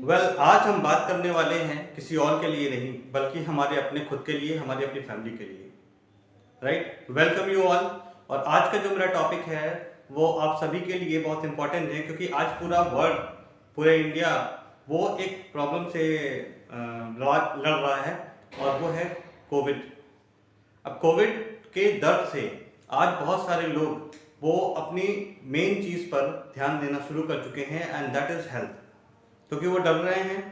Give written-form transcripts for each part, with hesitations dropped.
आज हम बात करने वाले हैं किसी और के लिए नहीं बल्कि हमारे अपने खुद के लिए, हमारी अपनी फैमिली के लिए। Right, welcome you all. और आज का जो मेरा टॉपिक है वो आप सभी के लिए बहुत इंपॉर्टेंट है, क्योंकि आज पूरा वर्ल्ड, पूरे इंडिया वो एक प्रॉब्लम से लड़ रहा है, और वो है कोविड। अब कोविड के दर्द से आज बहुत सारे लोग वो अपनी मेन चीज़ पर ध्यान देना शुरू कर चुके हैं, एंड दैट इज़ हेल्थ। क्योंकि वो डर रहे हैं,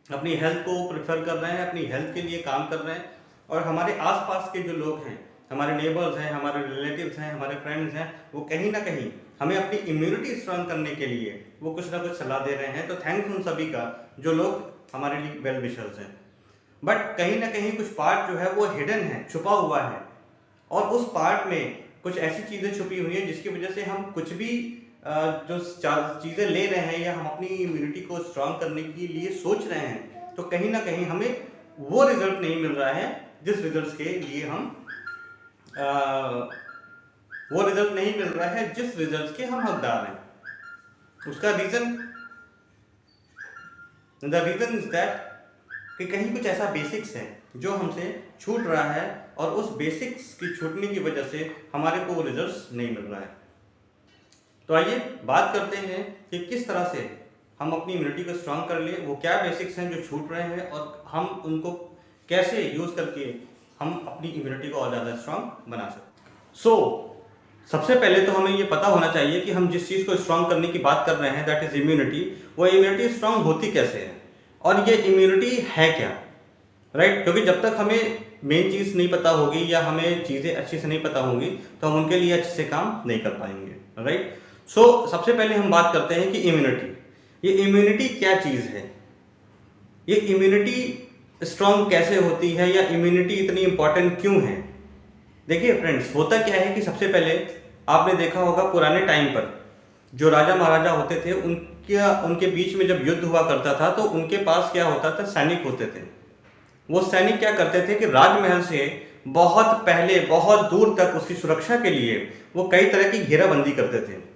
अपनी हेल्थ को प्रेफर कर रहे हैं, अपनी हेल्थ के लिए काम कर रहे हैं। और हमारे आसपास के जो लोग हैं, हमारे नेबर्स हैं, हमारे रिलेटिव्स हैं, हमारे फ्रेंड्स हैं, वो कहीं ना कहीं हमें अपनी इम्यूनिटी स्ट्रांग करने के लिए वो कुछ ना कुछ सलाह दे रहे हैं। तो थैंक्स उन सभी का जो लोग हमारे लिए वेल विशर्स हैं। बट कहीं ना कहीं कुछ पार्ट जो है वो हिडन है, छुपा हुआ है, और उस पार्ट में कुछ ऐसी चीज़ें छुपी हुई हैं जिसकी वजह से हम कुछ भी जो चीज़ें ले रहे हैं या हम अपनी इम्यूनिटी को स्ट्रांग करने के लिए सोच रहे हैं, तो कहीं ना कहीं हमें वो रिजल्ट नहीं मिल रहा है जिस रिजल्ट के लिए हम वो रिजल्ट नहीं मिल रहा है जिस रिजल्ट के हम हकदार हैं। उसका रीज़न इज दैट कि कहीं कुछ ऐसा बेसिक्स है जो हमसे छूट रहा है, और उस बेसिक्स की छूटने की वजह से हमारे को वो रिजल्ट्स नहीं मिल रहा है। तो आइए बात करते हैं कि किस तरह से हम अपनी इम्यूनिटी को स्ट्रांग कर लें, वो क्या बेसिक्स हैं जो छूट रहे हैं, और हम उनको कैसे यूज़ करके हम अपनी इम्यूनिटी को और ज़्यादा स्ट्रांग बना सकते। सबसे पहले तो हमें ये पता होना चाहिए कि हम जिस चीज़ को स्ट्रांग करने की बात कर रहे हैं, दैट इज़ इम्यूनिटी, वो इम्यूनिटी स्ट्रांग होती कैसे है और ये इम्यूनिटी है क्या। राइट, क्योंकि जब तक हमें मेन चीज़ नहीं पता होगी या हमें चीज़ें अच्छे से नहीं पता होंगी तो हम उनके लिए अच्छे से काम नहीं कर पाएंगे। राइट, सबसे पहले हम बात करते हैं कि ये इम्यूनिटी क्या चीज़ है, ये इम्यूनिटी स्ट्रांग कैसे होती है, या इम्यूनिटी इतनी इंपॉर्टेंट क्यों है। देखिए फ्रेंड्स, होता क्या है कि सबसे पहले आपने देखा होगा पुराने टाइम पर जो राजा महाराजा होते थे, उनके बीच में जब युद्ध हुआ करता था तो उनके पास क्या होता था, सैनिक होते थे। वो सैनिक क्या करते थे कि राजमहल से बहुत पहले, बहुत दूर तक उसकी सुरक्षा के लिए वो कई तरह की घेराबंदी करते थे।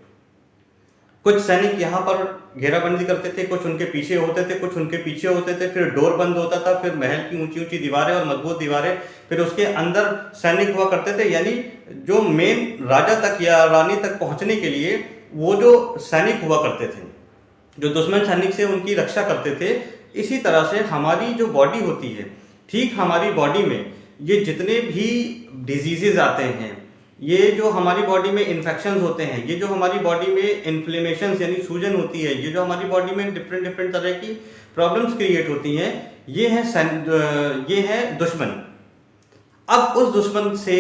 कुछ सैनिक यहाँ पर घेराबंदी करते थे, कुछ उनके पीछे होते थे, कुछ उनके पीछे होते थे, फिर डोर बंद होता था, फिर महल की ऊंची ऊंची दीवारें और मजबूत दीवारें, फिर उसके अंदर सैनिक हुआ करते थे। यानी जो मेन राजा तक या रानी तक पहुंचने के लिए वो जो सैनिक हुआ करते थे, जो दुश्मन सैनिक से उनकी रक्षा करते थे। इसी तरह से हमारी जो बॉडी होती है, ठीक हमारी बॉडी में ये जितने भी डिजीजेज आते हैं, ये जो हमारी बॉडी में इन्फेक्शंस होते हैं, ये जो हमारी बॉडी में इन्फ्लेमेशंस यानी सूजन होती है, ये जो हमारी बॉडी में डिफरेंट तरह की प्रॉब्लम्स क्रिएट होती हैं, ये है दुश्मन। अब उस दुश्मन से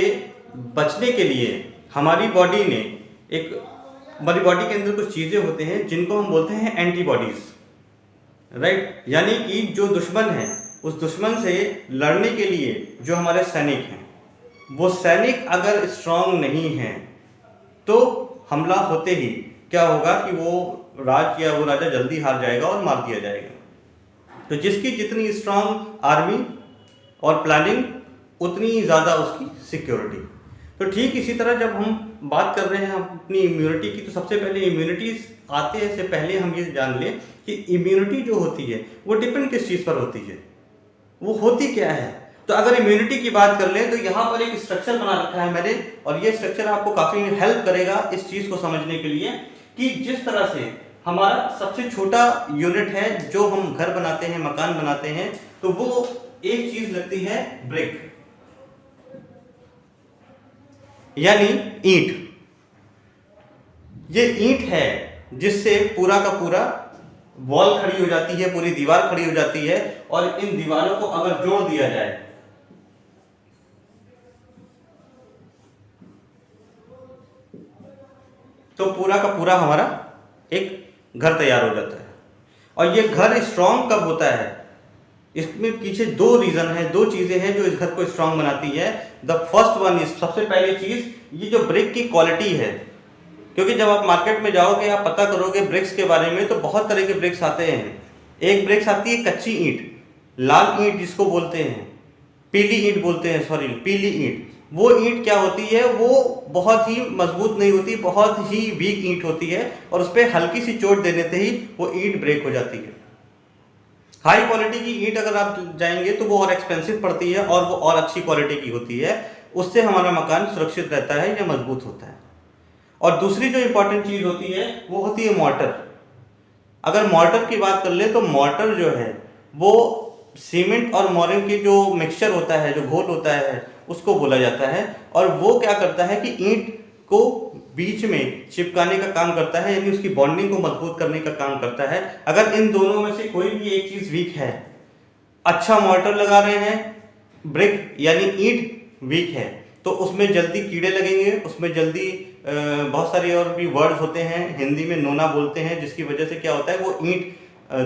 बचने के लिए हमारी बॉडी के अंदर कुछ चीज़ें होते हैं जिनको हम बोलते हैं एंटीबॉडीज। राइट, यानी कि जो दुश्मन है, उस दुश्मन से लड़ने के लिए जो हमारे सैनिक हैं, वो सैनिक अगर स्ट्रांग नहीं हैं तो हमला होते ही क्या होगा कि वो राजा जल्दी हार जाएगा और मार दिया जाएगा। तो जिसकी जितनी स्ट्रांग आर्मी और प्लानिंग, उतनी ज़्यादा उसकी सिक्योरिटी। तो ठीक इसी तरह जब हम बात कर रहे हैं अपनी इम्यूनिटी की, तो सबसे पहले इम्यूनिटी आते से पहले हम ये जान लें कि इम्यूनिटी जो होती है वो डिपेंड किस चीज़ पर होती है, वो होती क्या है। तो अगर इम्यूनिटी की बात कर लें तो यहाँ पर एक स्ट्रक्चर बना रखा है मैंने, और ये स्ट्रक्चर आपको काफ़ी हेल्प करेगा इस चीज़ को समझने के लिए कि जिस तरह से हमारा सबसे छोटा यूनिट है, जो हम घर बनाते हैं, मकान बनाते हैं, तो वो एक चीज़ लगती है ब्रिक, यानी ईंट। ये ईंट है जिससे पूरा का पूरा वॉल खड़ी हो जाती है, पूरी दीवार खड़ी हो जाती है, और इन दीवारों को अगर जोड़ दिया जाए तो पूरा का पूरा हमारा एक घर तैयार हो जाता है। और ये घर स्ट्रांग कब होता है, इसमें पीछे दो रीजन है, दो चीजें हैं जो इस घर को स्ट्रांग बनाती है। द फर्स्ट वन इज, सबसे पहली चीज, ये जो ब्रिक की क्वालिटी है। क्योंकि जब आप मार्केट में जाओगे, आप पता करोगे ब्रिक्स के बारे में, तो बहुत तरह के ब्रिक्स आते हैं। एक ब्रिक्स आती है कच्ची ईंट, लाल ईंट जिसको बोलते हैं, पीली ईंट बोलते हैं, सॉरी पीली ईंट। वो ईंट क्या होती है, वो बहुत ही मजबूत नहीं होती, बहुत ही वीक ईंट होती है, और उस पर हल्की सी चोट देने से ही वो ईंट ब्रेक हो जाती है। हाई क्वालिटी की ईंट अगर आप जाएंगे तो वो और एक्सपेंसिव पड़ती है और वो और अच्छी क्वालिटी की होती है, उससे हमारा मकान सुरक्षित रहता है या मजबूत होता है। और दूसरी जो इंपॉर्टेंट चीज होती है वो होती है मॉर्टर। अगर मॉर्टर की बात कर ले तो मॉर्टर जो है वो सीमेंट और मोरिंग की जो मिक्सचर होता है, जो घोल होता है, उसको बोला जाता है। और वो क्या करता है कि ईंट को बीच में चिपकाने का काम करता है, यानी उसकी बॉन्डिंग को मजबूत करने का काम करता है। अगर इन दोनों में से कोई भी एक चीज वीक है, अच्छा मॉर्टर लगा रहे हैं, ब्रिक यानी ईंट वीक है, तो उसमें जल्दी कीड़े लगेंगे, उसमें जल्दी बहुत सारे और भी वर्ड्स होते हैं, हिंदी में नोना बोलते हैं, जिसकी वजह से क्या होता है वो ईंट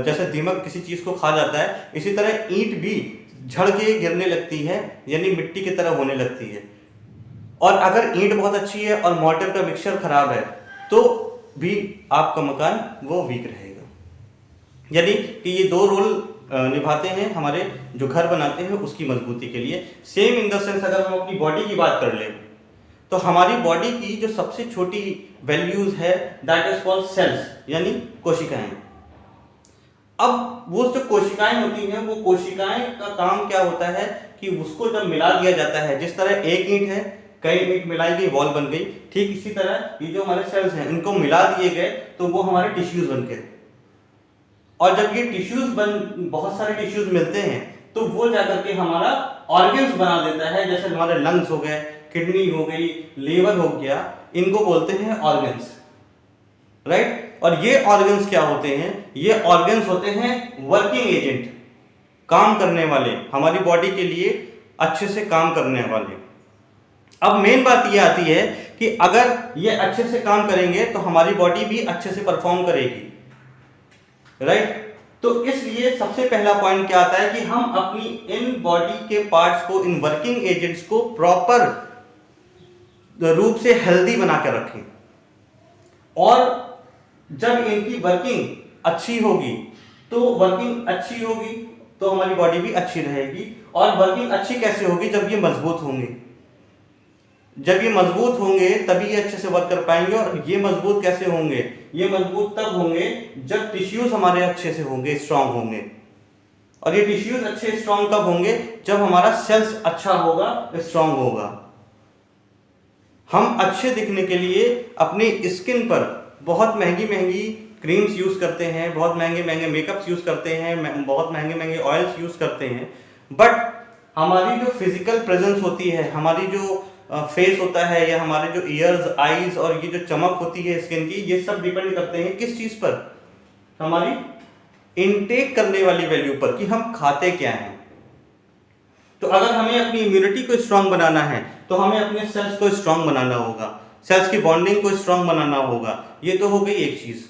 जैसे दीमक किसी चीज को खा जाता है, इसी तरह ईंट भी झड़ के गिरने लगती है, यानी मिट्टी की तरह होने लगती है। और अगर ईंट बहुत अच्छी है और मॉर्टर का मिक्सचर खराब है तो भी आपका मकान वो वीक रहेगा। यानी कि ये दो रोल निभाते हैं हमारे जो घर बनाते हैं उसकी मजबूती के लिए। सेम इन द सेंस अगर हम अपनी बॉडी की बात कर लें तो हमारी बॉडी की जो सबसे छोटी वैल्यूज है दैट इज कॉल्ड सेल्स, यानी कोशिकाएं। अब वो जो कोशिकाएं होती हैं, वो कोशिकाएं का काम क्या होता है कि उसको जब मिला दिया जाता है, जिस तरह एक ईंट है, कई ईंट मिलाई गई वॉल बन गई, ठीक इसी तरह ये जो हमारे सेल्स हैं इनको मिला दिए गए तो वो हमारे टिश्यूज बन गए। और जब ये टिश्यूज बहुत सारे टिश्यूज मिलते हैं तो वो जाकर के हमारा ऑर्गन्स बना देता है, जैसे हमारे लंग्स हो गए, किडनी हो गई, लीवर हो गया, इनको बोलते हैं ऑर्गन्स, राइट। और ये ऑर्गन्स क्या होते हैं? ये ऑर्गन्स होते हैं वर्किंग एजेंट, काम करने वाले, हमारी बॉडी के लिए अच्छे से काम करने वाले। अब मेन बात ये आती है कि अगर ये अच्छे से काम करेंगे तो हमारी बॉडी भी अच्छे से परफॉर्म करेगी, राइट। तो इसलिए सबसे पहला पॉइंट क्या आता है कि हम अपनी इन बॉडी के पार्ट्स को, इन वर्किंग एजेंट्स को प्रॉपर रूप से हेल्दी बना कर रखें। और जब इनकी वर्किंग अच्छी होगी तो हमारी बॉडी भी अच्छी रहेगी। और वर्किंग अच्छी कैसे होगी? जब ये मजबूत होंगे। जब ये मजबूत होंगे तभी ये अच्छे से वर्क कर पाएंगे। और ये मजबूत कैसे होंगे? ये मजबूत तब होंगे जब टिश्यूज हमारे अच्छे से होंगे, स्ट्रांग होंगे। और ये टिश्यूज अच्छे स्ट्रांग कब होंगे? जब हमारा सेल्स अच्छा होगा, स्ट्रांग होगा। हम अच्छे दिखने के लिए अपनी स्किन पर बहुत महंगी महंगी क्रीम्स यूज करते हैं, बहुत महंगे महंगे मेकअप्स यूज करते हैं, बहुत महंगे महंगे ऑयल्स यूज करते हैं, बट हमारी जो फिजिकल प्रेजेंस होती है, हमारी जो फेस होता है, या हमारे जो ईयर्स, आईज और ये जो चमक होती है स्किन की, ये सब डिपेंड करते हैं किस चीज पर? हमारी इनटेक करने वाली वैल्यू पर, कि हम खाते क्या हैं। तो अगर हमें अपनी इम्यूनिटी को स्ट्रांग बनाना है तो हमें अपने सेल्स को स्ट्रांग बनाना होगा, सेल्स की बॉन्डिंग को स्ट्रांग बनाना होगा। ये तो हो गई एक चीज।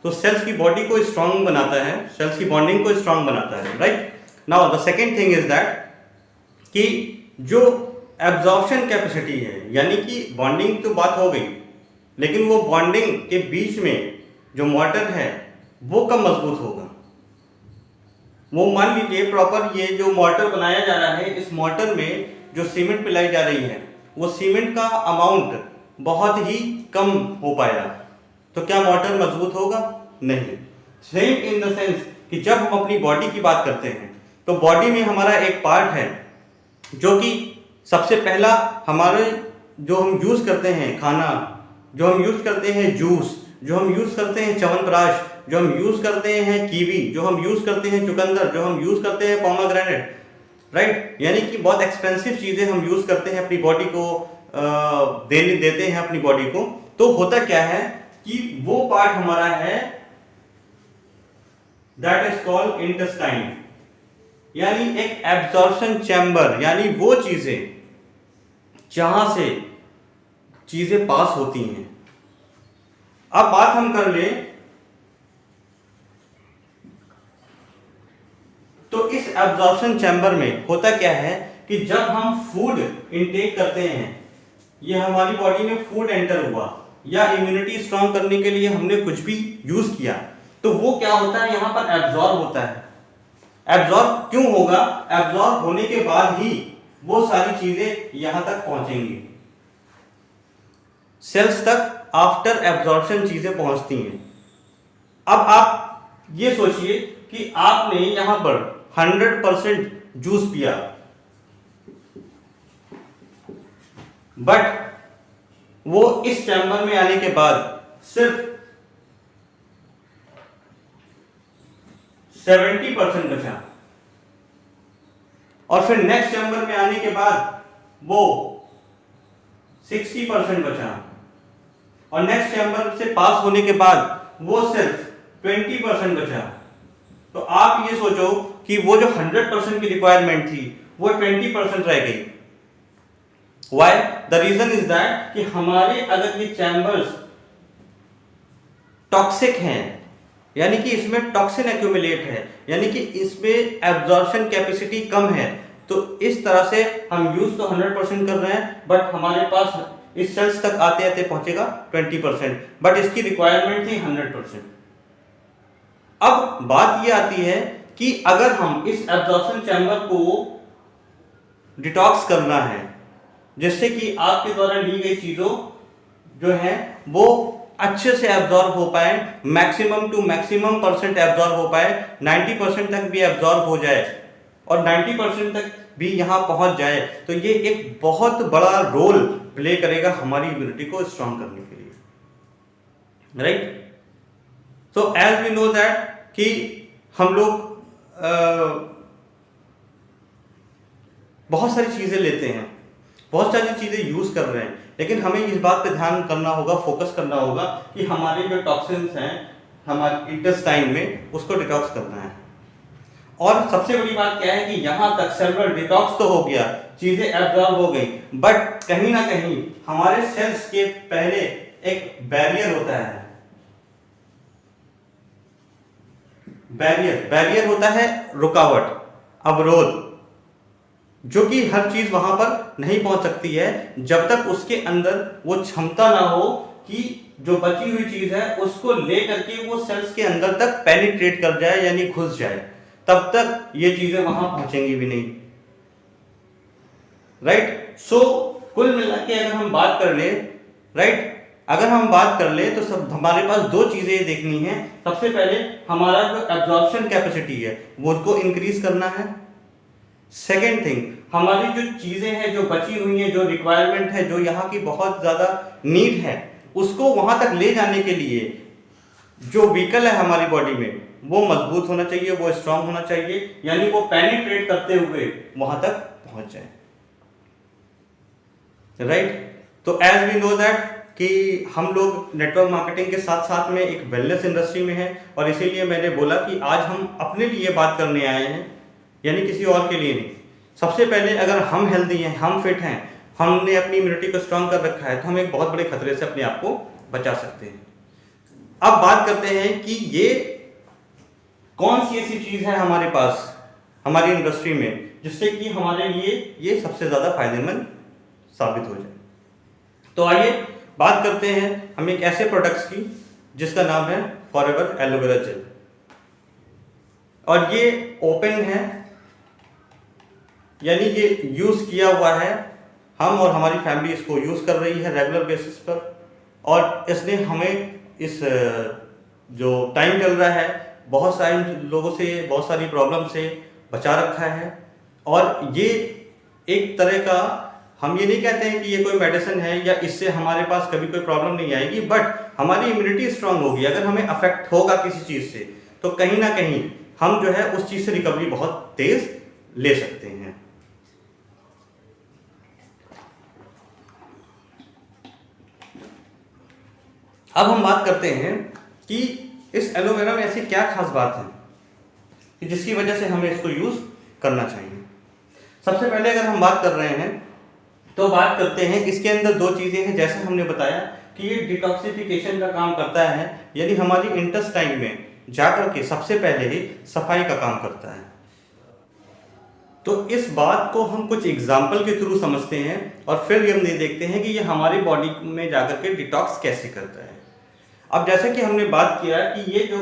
तो सेल्स की बॉडी को स्ट्रांग बनाता है, सेल्स की बॉन्डिंग को स्ट्रांग बनाता है, right. Now the second thing is that कि जो एब्जॉर्प्शन कैपेसिटी है, यानी कि बॉन्डिंग तो बात हो गई, लेकिन वो बॉन्डिंग के बीच में जो मॉर्टर है वो कब मजबूत होगा? वो मान लीजिए प्रॉपर ये जो मॉर्टर बनाया जा रहा है, इस मॉर्टर में जो सीमेंट मिलाई जा रही है वो सीमेंट का अमाउंट बहुत ही कम हो पाया, तो क्या मॉर्टर मजबूत होगा? नहीं। सेम इन द सेंस कि जब हम अपनी बॉडी की बात करते हैं तो बॉडी में हमारा एक पार्ट है जो कि सबसे पहला हमारे जो हम यूज करते हैं खाना, जो हम यूज करते हैं जूस, जो हम यूज करते हैं च्यवनप्राश, जो हम यूज करते हैं कीवी, जो हम यूज करते हैं चुकंदर, जो हम यूज करते हैं पोमेग्रेनेट, राइट। यानी कि बहुत एक्सपेंसिव चीजें हम यूज करते हैं अपनी बॉडी को देते हैं अपनी बॉडी को। तो होता क्या है कि वो पार्ट हमारा है दैट इज कॉल्ड इंटेस्टाइन, यानी एक एब्जॉर्प्शन चैम्बर, यानी वो चीजें जहां से चीजें पास होती हैं। अब बात हम कर ले तो इस एब्जॉर्प्शन चैम्बर में होता क्या है कि जब हम फूड इनटेक करते हैं, ये हमारी बॉडी में फूड एंटर हुआ या इम्यूनिटी स्ट्रांग करने के लिए हमने कुछ भी यूज किया, तो वो क्या होता है? यहां पर एब्जॉर्ब होता है। एब्जॉर्ब क्यों होगा? एब्जॉर्ब होने के बाद ही वो सारी चीजें यहां तक पहुंचेंगी, सेल्स तक आफ्टर एब्जॉर्प्शन चीजें पहुंचती हैं। अब आप ये सोचिए कि आपने यहां पर 100% जूस पिया, बट वो इस चैम्बर में आने के बाद सिर्फ 70% बचा, और फिर नेक्स्ट चैम्बर में आने के बाद वो 60% बचा, और नेक्स्ट चैम्बर से पास होने के बाद वो सिर्फ 20% बचा। तो आप ये सोचो कि वो जो 100% की रिक्वायरमेंट थी वो 20% रह गई। Why? The reason is that कि हमारे अगर ये चैम्बर्स टॉक्सिक हैं, यानी कि इसमें टॉक्सिन एक्यूमुलेट है, यानी कि इसमें एब्जॉर्प्शन कैपेसिटी कम है, तो इस तरह से हम यूज तो 100% कर रहे हैं, बट हमारे पास इस सेल्स तक आते आते पहुंचेगा 20%, बट इसकी रिक्वायरमेंट थी 100%। अब बात ये आती है कि अगर हम इस एब्जॉर्प्शन चैम्बर को डिटॉक्स करना है, जिससे कि आपके द्वारा ली गई चीजों जो है वो अच्छे से एब्जॉर्ब हो पाए, maximum to maximum percent absorb हो पाए, 90% तक भी एब्जॉर्ब हो जाए और 90% तक भी यहां पहुंच जाए, तो ये एक बहुत बड़ा रोल प्ले करेगा हमारी इम्यूनिटी को स्ट्रांग करने के लिए, right? So as we know that कि हम लोग बहुत सारी चीजें लेते हैं, बहुत सारी चीजें यूज कर रहे हैं, लेकिन हमें इस बात पे ध्यान करना होगा, फोकस करना होगा कि हमारे जो टॉक्सिन्स हैं हमारे इंटेस्टाइन में, उसको डिटॉक्स करना है। और सबसे बड़ी बात क्या है कि यहां तक सेलुलर डिटॉक्स तो हो गया, चीजें एब्जॉर्ब हो गई, बट कहीं ना कहीं हमारे सेल्स के पहले एक बैरियर होता है। बैरियर होता है रुकावट, अवरोध, जो कि हर चीज वहां पर नहीं पहुंच सकती है जब तक उसके अंदर वो क्षमता ना हो कि जो बची हुई चीज है उसको लेकर के वो सेल्स के अंदर तक पेनिट्रेट कर जाए, यानी घुस जाए, तब तक ये चीजें वहां पहुंचेंगी भी नहीं, राइट? सो कुल मिला के अगर हम बात कर ले, राइट, अगर हम बात कर ले तो सब हमारे पास दो चीजें देखनी है। सबसे पहले हमारा जो एब्जॉर्प्शन कैपेसिटी है वो को इंक्रीज करना है। सेकेंड थिंग, हमारी जो चीजें हैं जो बची हुई हैं, जो रिक्वायरमेंट है, जो यहाँ की बहुत ज्यादा नीड है, उसको वहां तक ले जाने के लिए जो व्हीकल है हमारी बॉडी में वो मजबूत होना चाहिए, वो स्ट्रांग होना चाहिए, यानी वो पेनिट्रेट करते हुए वहां तक पहुंच जाए, राइट? तो एज वी नो दैट कि हम लोग नेटवर्क मार्केटिंग के साथ साथ में एक वेलनेस इंडस्ट्री में हैं, और इसीलिए मैंने बोला कि आज हम अपने लिए बात करने आए हैं, यानी किसी और के लिए नहीं। सबसे पहले अगर हम हेल्दी हैं, हम फिट हैं, हमने अपनी इम्यूनिटी को स्ट्रांग कर रखा है, तो हम एक बहुत बड़े खतरे से अपने आप को बचा सकते हैं। अब बात करते हैं कि ये कौन सी ऐसी चीज है हमारे पास हमारी इंडस्ट्री में जिससे कि हमारे लिए ये सबसे ज्यादा फायदेमंद साबित हो जाए। तो आइए बात करते हैं हम एक ऐसे प्रोडक्ट्स की जिसका नाम है फॉरएवर एलोवेरा जेल, और ये ओपन है, यानी ये यूज किया हुआ है, हम और हमारी फैमिली इसको यूज कर रही है रेगुलर बेसिस पर, और इसने हमें इस जो टाइम चल रहा है बहुत सारे लोगों से, बहुत सारी प्रॉब्लम से बचा रखा है। और ये एक तरह का, हम ये नहीं कहते हैं कि ये कोई मेडिसिन है या इससे हमारे पास कभी कोई प्रॉब्लम नहीं आएगी, बट हमारी इम्यूनिटी स्ट्रांग होगी। अगर हमें अफेक्ट होगा किसी चीज से तो कहीं ना कहीं हम जो है उस चीज से रिकवरी बहुत तेज ले सकते हैं। अब हम बात करते हैं कि इस एलोवेरा में ऐसी क्या खास बात है कि जिसकी वजह से हमें इसको यूज करना चाहिए। सबसे पहले अगर हम बात कर रहे हैं तो बात करते हैं, इसके अंदर दो चीजें हैं, जैसे हमने बताया कि ये डिटॉक्सिफिकेशन का काम करता है, यानी हमारी इंटेस्टाइन में जाकर के सबसे पहले ही सफाई का काम करता है। तो इस बात को हम कुछ एग्जाम्पल के थ्रू समझते हैं और फिर हम ये देखते हैं कि ये हमारी बॉडी में जाकर के डिटॉक्स कैसे करता है। अब जैसे कि हमने बात किया कि ये जो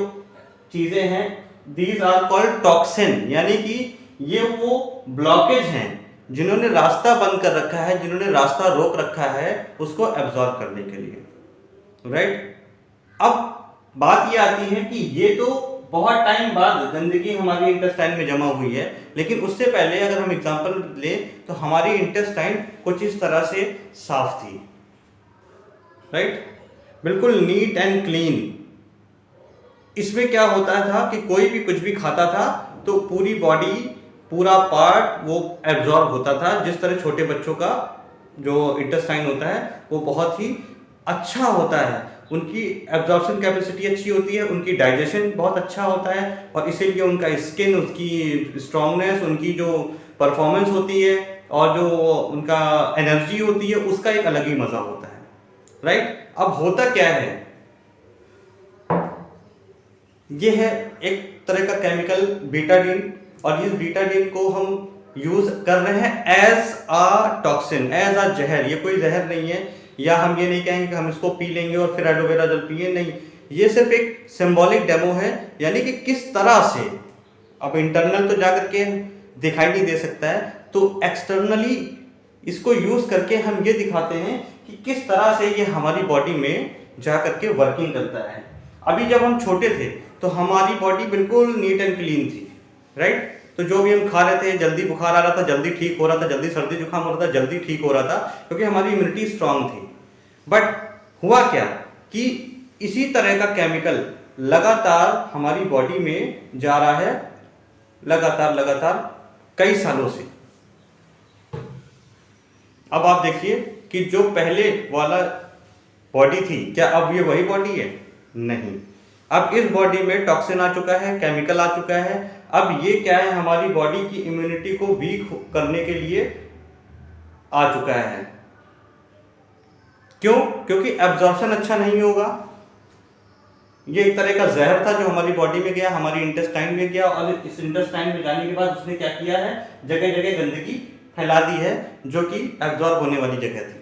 चीजें हैं दीज आर कॉल्ड टॉक्सिन, यानी कि ये वो ब्लॉकेज हैं जिन्होंने रास्ता बंद कर रखा है, जिन्होंने रास्ता रोक रखा है उसको एब्जॉर्ब करने के लिए, राइट? अब बात ये आती है कि ये तो बहुत टाइम बाद गंदगी हमारी इंटेस्टाइन में जमा हुई है, लेकिन उससे पहले अगर हम एग्जांपल लें तो हमारी इंटेस्टाइन कुछ इस तरह से साफ थी, राइट, बिल्कुल नीट एंड क्लीन। इसमें क्या होता था कि कोई भी कुछ भी खाता था तो पूरी बॉडी, पूरा पार्ट वो एब्जॉर्ब होता था। जिस तरह छोटे बच्चों का जो इंटेस्टाइन होता है वो बहुत ही अच्छा होता है, उनकी एब्जॉर्प्शन कैपेसिटी अच्छी होती है, उनकी डाइजेशन बहुत अच्छा होता है, और इसीलिए उनका स्किन, उसकी स्ट्रांगनेस, उनकी जो परफॉर्मेंस होती है और जो उनका एनर्जी होती है उसका एक अलग ही मजा होता है, राइट। अब होता क्या है, ये है एक तरह का केमिकल बीटाडीन, और इस बीटाडीन को हम यूज कर रहे हैं as a toxin, as a जहर। ये कोई जहर नहीं है, या हम ये नहीं कहेंगे कि हम इसको पी लेंगे और फिर एलोवेरा जेल पिए, नहीं, ये सिर्फ एक सिंबॉलिक डेमो है, यानी कि किस तरह से, अब इंटरनल तो जाकर के दिखाई नहीं दे सकता है, तो एक्सटर्नली इसको यूज करके हम ये दिखाते हैं कि किस तरह से ये हमारी बॉडी में जाकर के वर्किंग करता है। अभी जब हम छोटे थे तो हमारी बॉडी बिल्कुल नीट एंड क्लीन थी, राइट, तो जो भी हम खा रहे थे, जल्दी बुखार आ रहा था जल्दी ठीक हो रहा था, जल्दी सर्दी जुकाम हो रहा था जल्दी ठीक हो रहा था, क्योंकि हमारी इम्यूनिटी स्ट्रांग थी। बट हुआ क्या कि इसी तरह का केमिकल लगातार हमारी बॉडी में जा रहा है, लगातार कई सालों से। अब आप देखिए कि जो पहले वाला बॉडी थी, क्या अब ये वही बॉडी है? नहीं, अब इस बॉडी में टॉक्सिन आ चुका है, केमिकल आ चुका है। अब ये क्या है, हमारी बॉडी की इम्यूनिटी को वीक करने के लिए आ चुका है। क्यों? क्योंकि एब्जॉर्प्शन अच्छा नहीं होगा। ये एक तरह का जहर था जो हमारी बॉडी में गया, हमारी इंटेस्टाइन में गया, और इस इंटेस्टाइन में जाने के बाद उसने क्या किया है, जगह जगह गंदगी फैला दी है जो कि एब्जॉर्ब होने वाली जगह थी।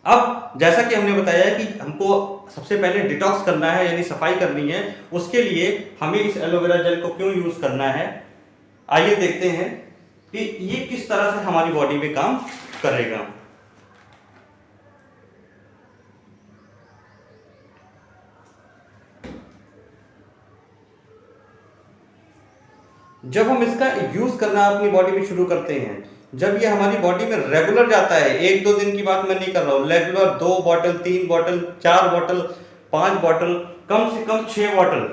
अब जैसा कि हमने बताया है कि हमको सबसे पहले डिटॉक्स करना है, यानी सफाई करनी है, उसके लिए हमें इस एलोवेरा जेल को क्यों यूज करना है, आइए देखते हैं कि ये किस तरह से हमारी बॉडी में काम करेगा। जब हम इसका यूज करना अपनी बॉडी में शुरू करते हैं, जब ये हमारी बॉडी में रेगुलर जाता है, 1-2 दिन की बात मैं नहीं कर रहा हूं, regular 2 bottle, 3 bottle, 4 bottle, 5 bottle, कम से कम 6 बॉटल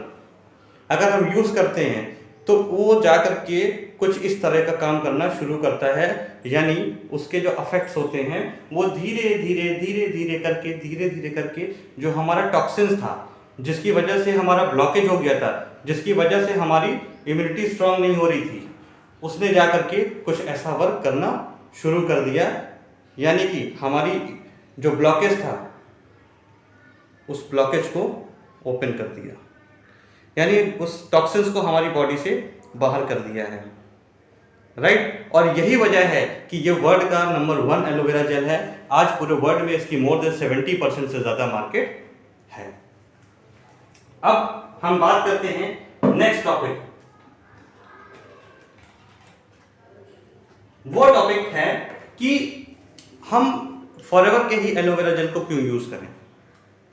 अगर हम यूज करते हैं, तो वो जाकर के कुछ इस तरह का काम करना शुरू करता है। यानी उसके जो इफेक्ट्स होते हैं वो धीरे धीरे करके जो हमारा टॉक्सिन्स था, जिसकी वजह से हमारा ब्लॉकेज हो गया था, जिसकी वजह से हमारी इम्यूनिटी स्ट्रांग नहीं हो रही थी, उसने जाकर के कुछ ऐसा वर्क करना शुरू कर दिया, यानी कि हमारी जो ब्लॉकेज था उस ब्लॉकेज को ओपन कर दिया, यानी उस टॉक्सिन्स को हमारी बॉडी से बाहर कर दिया है, राइट। और यही वजह है कि ये वर्ल्ड का नंबर 1 एलोवेरा जेल है। आज पूरे वर्ल्ड में इसकी मोर देन 70% से ज्यादा मार्केट है। अब हम बात करते हैं नेक्स्ट टॉपिक। वो टॉपिक है कि हम फॉरएवर के ही एलोवेरा जेल को क्यों यूज करें,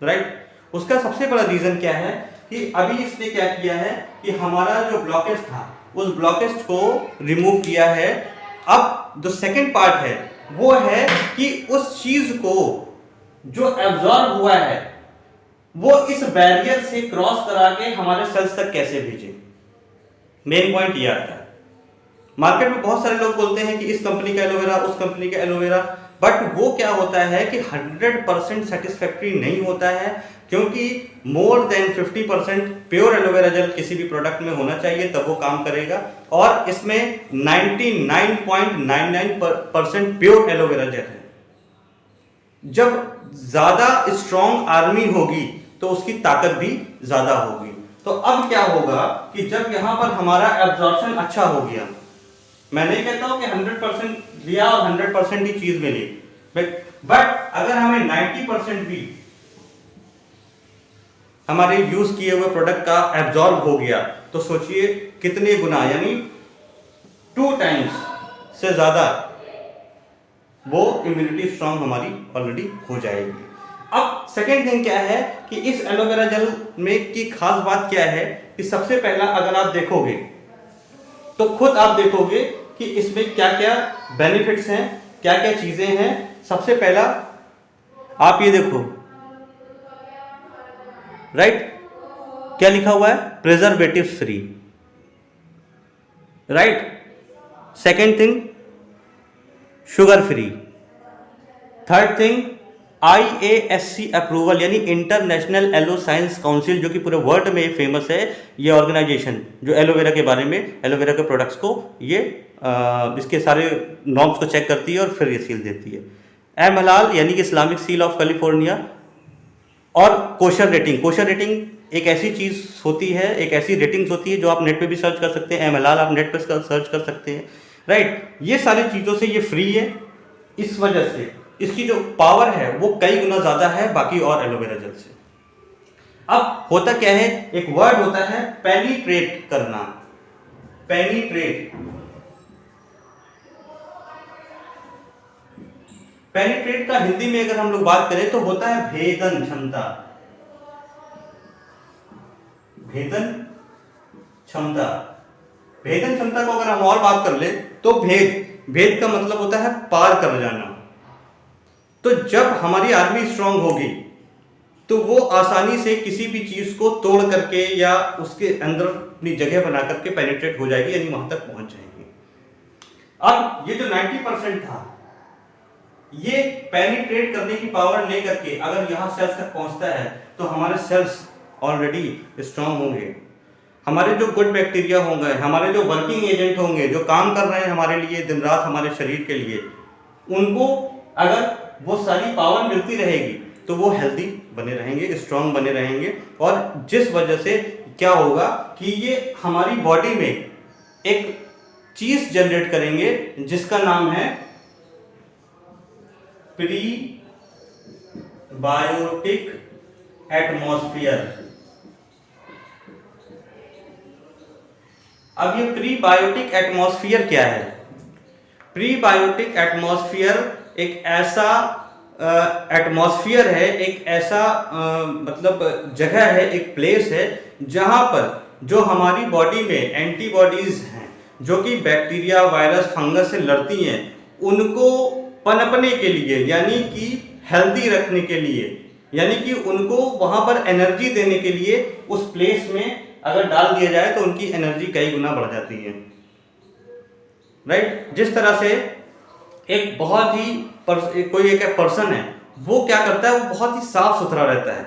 राइट। उसका सबसे बड़ा रीजन क्या है कि अभी इसने क्या किया है कि हमारा जो ब्लॉकेज था उस ब्लॉकेज को रिमूव किया है। अब जो सेकंड पार्ट है वो है कि उस चीज को जो एब्जॉर्ब हुआ है वो इस बैरियर से क्रॉस करा के हमारे सेल्स तक कैसे भेजे। मेन पॉइंट ये आता है। मार्केट में बहुत सारे लोग बोलते हैं कि इस कंपनी का एलोवेरा, उस कंपनी का एलोवेरा, बट वो क्या होता है कि 100% सेटिस्फैक्ट्री नहीं होता है, क्योंकि more than 50% pure aloe vera gel किसी भी प्रोडक्ट में होना चाहिए, तब वो काम करेगा। और इसमें 99.99% प्योर एलोवेरा जेल है। जब ज्यादा स्ट्रॉन्ग आर्मी होगी तो उसकी ताकत भी ज्यादा होगी। तो अब क्या होगा कि जब यहां पर हमारा एब्जॉर्प्शन अच्छा हो गया, मैं नहीं कहता हूं कि 100% लिया और 100% ही चीज मिली, बट अगर हमें 90% भी हमारे यूज किए हुए प्रोडक्ट का एब्जॉर्ब हो गया, तो सोचिए कितने गुना, यानी 2 टाइम्स से ज्यादा वो इम्यूनिटी स्ट्रांग हमारी ऑलरेडी हो जाएगी। अब सेकेंड थिंग क्या है कि इस एलोवेरा जेल में की खास बात क्या है कि सबसे पहला अगर आप देखोगे तो खुद आप देखोगे कि इसमें क्या क्या बेनिफिट्स हैं, क्या क्या चीजें हैं। सबसे पहला आप ये देखो, राइट, क्या लिखा हुआ है, preservative free, right. Second thing, sugar free. Third thing, IASC approval, यानी इंटरनेशनल एलो साइंस काउंसिल, जो कि पूरे वर्ल्ड में फेमस है। ये ऑर्गेनाइजेशन जो एलोवेरा के बारे में, एलोवेरा के प्रोडक्ट्स को ये इसके सारे नॉर्म्स को चेक करती है और फिर ये सील देती है। एम हलाल यानी कि इस्लामिक सील ऑफ कैलिफोर्निया। और कोशर रेटिंग, कोशर रेटिंग एक ऐसी चीज़ होती है, एक ऐसी रेटिंग्स होती है जो आप नेट पे भी सर्च कर सकते हैं। एम हलाल आप नेट पे सर्च कर सकते हैं, राइट। ये सारी चीज़ों से ये फ्री है। इस वजह से इसकी जो पावर है वो कई गुना ज़्यादा है बाकी और एलोवेरा जेल से। अब होता क्या है, एक वर्ड होता है पेनिट्रेट करना, पेनिट्रेट। पेनिट्रेट का हिंदी में अगर हम लोग बात करें तो होता है भेदन क्षमता, भेदन क्षमता। भेदन क्षमता को अगर हम और बात कर ले तो भेद का मतलब होता है पार कर जाना। तो जब हमारी आर्मी स्ट्रांग होगी तो वो आसानी से किसी भी चीज को तोड़ करके या उसके अंदर अपनी जगह बना करके पेनिट्रेट हो जाएगी, यानी वहां तक पहुंच जाएगी। अब ये जो 90% था, ये पेनिट्रेट करने की पावर लेकर के अगर यहां सेल्स तक पहुंचता है तो हमारे सेल्स ऑलरेडी स्ट्रांग होंगे। हमारे जो गुड बैक्टीरिया होंगे, हमारे जो वर्किंग एजेंट होंगे, जो काम कर रहे हैं हमारे लिए दिन रात हमारे शरीर के लिए, उनको अगर वो सारी पावर मिलती रहेगी तो वो हेल्दी बने रहेंगे, स्ट्रांग बने रहेंगे। और जिस वजह से क्या होगा कि ये हमारी बॉडी में एक चीज जनरेट करेंगे जिसका नाम है प्रीबायोटिक एटमॉस्फेयर। अब ये प्रीबायोटिक एटमॉस्फेयर क्या है? प्रीबायोटिक एटमॉस्फेयर एक ऐसा एटमॉस्फेयर है, एक ऐसा मतलब जगह है, एक प्लेस है जहां पर जो हमारी बॉडी में एंटीबॉडीज हैं जो कि बैक्टीरिया, वायरस, फंगस से लड़ती हैं, उनको पनपने के लिए, यानी कि हेल्दी रखने के लिए, यानी कि उनको वहां पर एनर्जी देने के लिए उस प्लेस में अगर डाल दिया जाए तो उनकी एनर्जी कई गुना बढ़ जाती है, राइट। जिस तरह से एक बहुत ही कोई एक पर्सन है, वो क्या करता है, वो बहुत ही साफ सुथरा रहता है,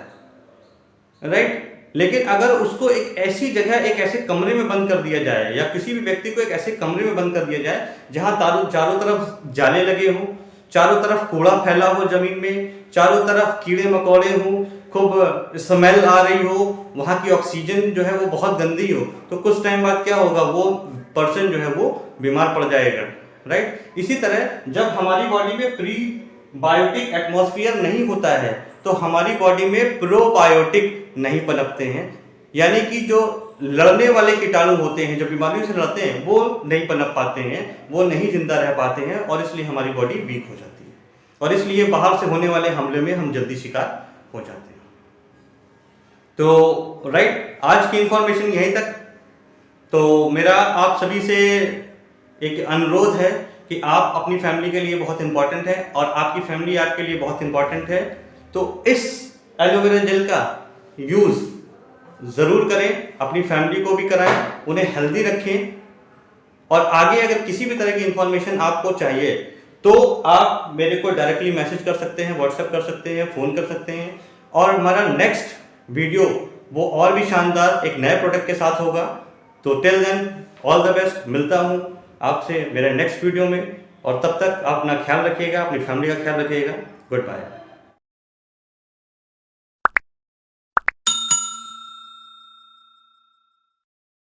राइट। लेकिन अगर उसको एक ऐसी जगह, एक ऐसे कमरे में बंद कर दिया जाए, या किसी भी व्यक्ति को एक ऐसे कमरे में बंद कर दिया जाए जहां चारों तरफ जाले लगे हों, चारों तरफ कूड़ा फैला हो जमीन में, चारों तरफ कीड़े मकोड़े हों, खूब स्मेल आ रही हो, वहां की ऑक्सीजन जो है वो बहुत गंदी हो, तो कुछ टाइम बाद क्या होगा, वो पर्सन जो है वो बीमार पड़ जाएगा, राइट। इसी तरह जब हमारी बॉडी में प्रीबायोटिक एटमॉस्फेयर नहीं होता है तो हमारी बॉडी में प्रोबायोटिक नहीं पनपते हैं, यानी कि जो लड़ने वाले कीटाणु होते हैं, जो बीमारियों से लड़ते हैं, वो नहीं पनप पाते हैं, वो नहीं जिंदा रह पाते हैं, और इसलिए हमारी बॉडी वीक हो जाती है, और इसलिए बाहर से होने वाले हमले में हम जल्दी शिकार हो जाते हैं। तो राइट, आज की इंफॉर्मेशन यहीं तक। तो मेरा आप सभी से एक अनुरोध है कि आप अपनी फैमिली के लिए बहुत इंपॉर्टेंट है और आपकी फैमिली आपके लिए बहुत इंपॉर्टेंट है, तो इस एलोवेरा जेल का यूज जरूर करें, अपनी फैमिली को भी कराएं, उन्हें हेल्दी रखें, और आगे अगर किसी भी तरह की इंफॉर्मेशन आपको चाहिए तो आप मेरे को डायरेक्टली मैसेज कर सकते हैं, व्हाट्सएप कर सकते हैं, फोन कर सकते हैं, और हमारा नेक्स्ट वीडियो वो और भी शानदार एक नए प्रोडक्ट के साथ होगा। तो till then all the best, मिलता हूँ आपसे मेरे नेक्स्ट वीडियो में, और तब तक आप अपना ख्याल रखिएगा, अपनी फैमिली का ख्याल रखिएगा। Good bye.